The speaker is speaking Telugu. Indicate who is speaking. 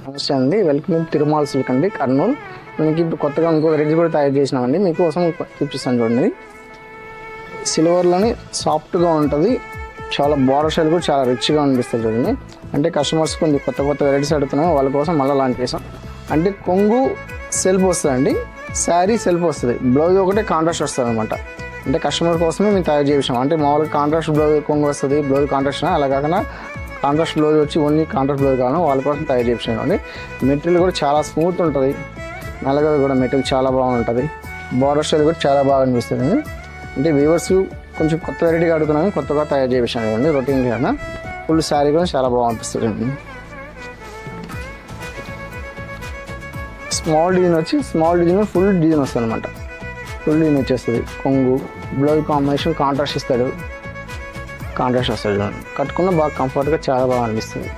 Speaker 1: నమస్తే అండి, వెల్కమ్ టు తిరుమల సిల్క్ అండి, కర్నూలు. మనకి ఇప్పుడు కొత్తగా ఇంకో వెరైటీ కూడా తయారు చేసినామండి, మీకోసం చూపిస్తాను చూడండి. సిల్వర్లోని సాఫ్ట్గా ఉంటుంది, చాలా బార్డర్ స్టైల్ కూడా చాలా రిచ్గా అనిపిస్తుంది చూడండి. అంటే కస్టమర్స్ కొంచెం కొత్త కొత్త వెరైటీస్ అడుగుతున్నాం, వాళ్ళ కోసం మళ్ళీ లాంచ్ చేసాం. అంటే కొంగు సెల్ఫ్ వస్తుందండి, శారీ సెల్ఫ్ వస్తుంది, బ్లౌజ్ ఒకటే కాంట్రాస్ట్ వస్తుంది అనమాట. అంటే కస్టమర్ కోసమే మేము తయారు చేసాం. అంటే మామూలుగా కాంట్రాస్ట్ బ్లౌజ్ కొంగు వస్తుంది, బ్లౌజ్ కాంట్రాస్ట్, అలా కాకుండా కాంట్రాస్ట్ బ్లౌజ్ వచ్చి ఓన్లీ కాంట్రాస్ట్ బ్లౌజ్ కావాలి, వాళ్ళ కోసం తయారు చేసామండి. మెటీరియల్ కూడా చాలా స్మూత్ ఉంటుంది, నల్లగా కూడా మెటీరియల్ చాలా బాగుంటుంది, బార్డర్ స్టైల్ కూడా చాలా బాగా అనిపిస్తుంది. అంటే వ్యూవర్స్ కొంచెం కొత్త వెరైటీగా అడుగుతున్నాను, కొత్తగా తయారు చేసాను అండి. రొటీన్ కన్నా ఫుల్ శారీ కూడా చాలా బాగా అనిపిస్తుంది అండి. స్మాల్ డిజైన్ ఫుల్ డిజైన్ వస్తుంది అనమాట. ఫుల్ డిజైన్ వచ్చేస్తుంది, కొంగు బ్లౌజ్ కాంబినేషన్ కాంట్రాస్ట్ ఇస్తాడు, కాంట్రాస్ట్ వస్తుంది, కట్టుకున్న బాగా కంఫర్ట్గా చాలా బాగా అనిపిస్తుంది.